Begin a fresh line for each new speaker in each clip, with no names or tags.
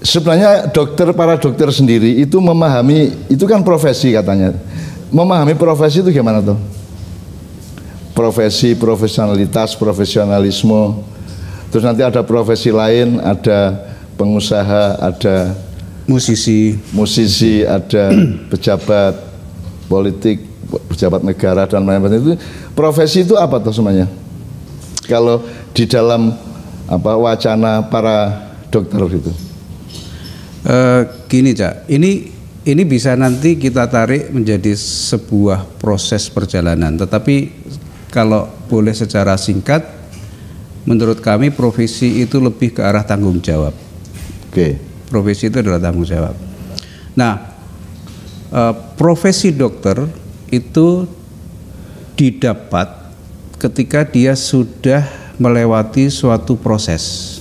sebenarnya para dokter sendiri itu memahami, itu kan profesi katanya. Memahami profesi itu gimana tuh? Profesi, profesionalitas, profesionalisme. Terus nanti ada profesi lain, ada pengusaha, ada musisi, ada pejabat politik, pejabat negara dan lain-lain. Itu profesi itu apa tuh semuanya? Kalau di dalam wacana para dokter gitu.
Gini Cak, ini bisa nanti kita tarik menjadi sebuah proses perjalanan. Tetapi kalau boleh secara singkat, menurut kami profesi itu lebih ke arah tanggung jawab.
Oke.
Profesi itu adalah tanggung jawab. Nah, profesi dokter itu didapat ketika dia sudah melewati suatu proses.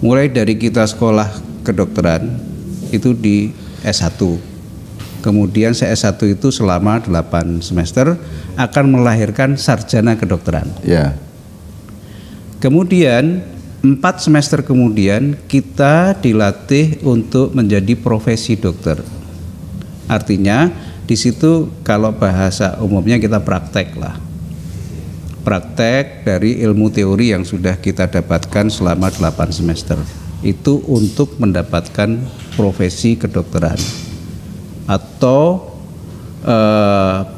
Mulai dari kita sekolah kedokteran itu di S1. Kemudian S1 itu selama 8 semester akan melahirkan sarjana kedokteran.
Ya.
Kemudian 4 semester kemudian kita dilatih untuk menjadi profesi dokter. Artinya di situ kalau bahasa umumnya kita praktek lah. Praktek dari ilmu teori yang sudah kita dapatkan selama 8 semester. Itu untuk mendapatkan profesi kedokteran atau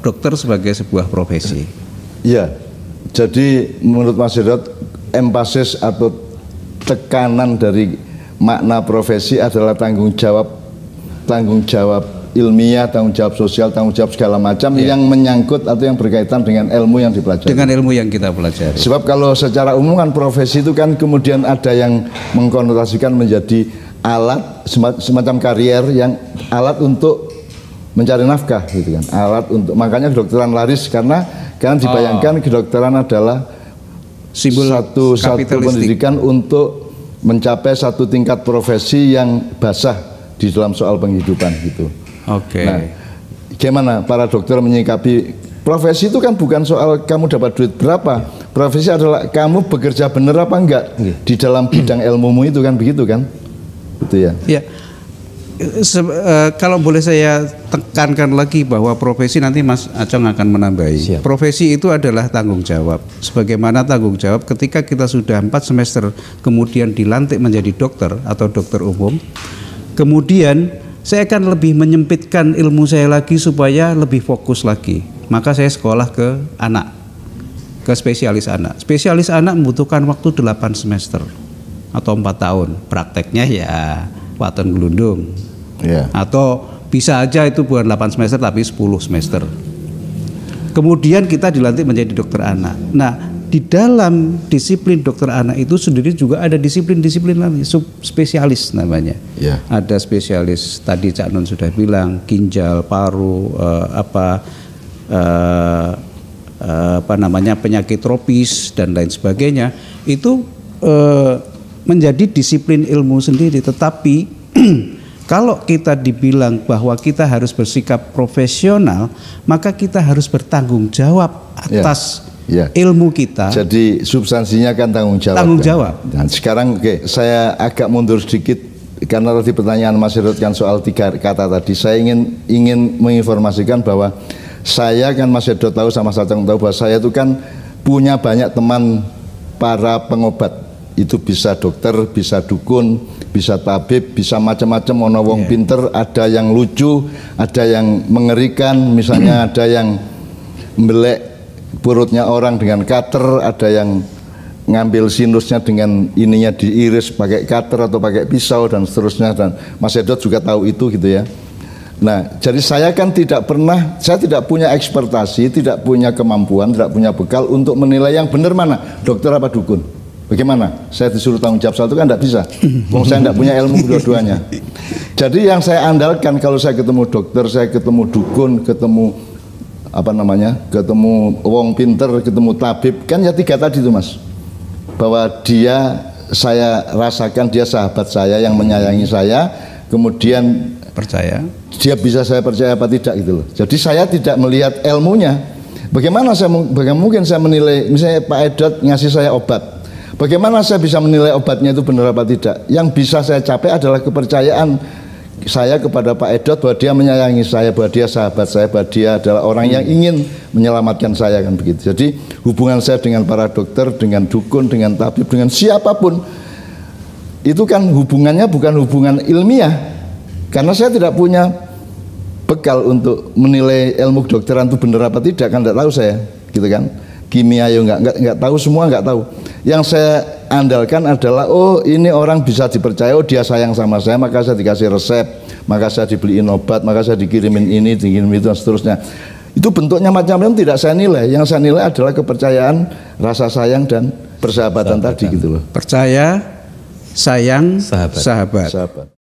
dokter sebagai sebuah profesi.
Iya. Jadi menurut Mas Hidayat, emphasis atau tekanan dari makna profesi adalah tanggung jawab ilmiah, tanggung jawab sosial, tanggung jawab segala macam yang menyangkut atau yang berkaitan dengan ilmu yang dipelajari.
Dengan ilmu yang kita pelajari.
Sebab kalau secara umum kan profesi itu kan kemudian ada yang mengkonotasikan menjadi alat, semacam karier yang alat untuk mencari nafkah gitu kan. Alat untuk, makanya kedokteran laris karena dibayangkan kedokteran adalah
simbol
satu pendidikan untuk mencapai satu tingkat profesi yang basah di dalam soal penghidupan gitu.
Oke.
Nah, gimana para dokter menyikapi profesi itu kan bukan soal kamu dapat duit berapa. Profesi adalah kamu bekerja benar apa enggak di dalam bidang ilmumu itu kan, begitu kan? Gitu ya.
Ya. Kalau boleh saya tekankan lagi bahwa profesi, nanti Mas Acong akan menambahi.
Siap.
Profesi itu adalah tanggung jawab. Sebagaimana tanggung jawab ketika kita sudah 4 semester kemudian dilantik menjadi dokter atau dokter umum, kemudian saya akan lebih menyempitkan ilmu saya lagi supaya lebih fokus lagi. Maka saya sekolah ke anak, ke spesialis anak. Spesialis anak membutuhkan waktu 8 semester atau 4 tahun. Prakteknya ya waton gelundung.
Yeah.
Atau bisa aja itu bukan 8 semester tapi 10 semester. Kemudian kita dilantik menjadi dokter anak. Nah, di dalam disiplin dokter anak itu sendiri juga ada disiplin-disiplin lain, subspesialis namanya.
Yeah.
Ada spesialis tadi Cak Nun sudah bilang ginjal, paru, penyakit tropis dan lain sebagainya. Itu menjadi disiplin ilmu sendiri. Tetapi kalau kita dibilang bahwa kita harus bersikap profesional, maka kita harus bertanggung jawab atas ilmu kita.
Jadi substansinya kan tanggung jawab.
Tanggung jawab.
Dan sekarang saya agak mundur sedikit karena tadi pertanyaan Mas Hidayat kan soal 3 kata tadi. Saya ingin menginformasikan bahwa saya kan Mas Hidayat tahu sama Mas Acong tahu bahwa saya itu kan punya banyak teman para pengobat. Itu bisa dokter, bisa dukun, bisa tabib, bisa macam-macam. Ono wong pinter, ada yang lucu, ada yang mengerikan, misalnya ada yang membelek perutnya orang dengan cutter, ada yang ngambil sinusnya dengan ininya diiris pakai cutter atau pakai pisau dan seterusnya. Dan Mas Hidayat juga tahu itu gitu ya. Nah, jadi saya kan saya tidak punya ekspertasi, tidak punya kemampuan, tidak punya bekal untuk menilai yang benar mana, dokter apa dukun. Bagaimana? Saya disuruh tanggung jawab satu kan tidak bisa. Saya tidak punya ilmu kedua-duanya. Jadi yang saya andalkan kalau saya ketemu dokter, saya ketemu dukun, ketemu ketemu wong pinter, ketemu tabib, kan ya 3 tadi itu Mas. Bahwa saya rasakan dia sahabat saya yang menyayangi saya, kemudian
percaya.
Dia bisa saya percaya apa tidak gitu loh. Jadi saya tidak melihat ilmunya. Bagaimana mungkin saya menilai, misalnya Pak Edot ngasih saya obat. Bagaimana saya bisa menilai obatnya itu benar apa tidak? Yang bisa saya capai adalah kepercayaan saya kepada Pak Edot bahwa dia menyayangi saya, bahwa dia sahabat saya, bahwa dia adalah orang yang ingin menyelamatkan saya, kan begitu. Jadi hubungan saya dengan para dokter, dengan dukun, dengan tabib, dengan siapapun itu kan hubungannya bukan hubungan ilmiah, karena saya tidak punya bekal untuk menilai ilmu kedokteran itu benar apa tidak, kan tidak tahu saya, gitu kan. Kimia ya nggak tahu, semua nggak tahu. Yang saya andalkan adalah, oh ini orang bisa dipercaya, oh dia sayang sama saya, maka saya dikasih resep, maka saya dibeliin obat, maka saya dikirimin ini, dikirimin itu, dan seterusnya. Itu bentuknya macam-macam, tidak saya nilai. Yang saya nilai adalah kepercayaan, rasa sayang dan persahabatan tadi, gitu loh.
Percaya, sayang, sahabat.
Sahabat.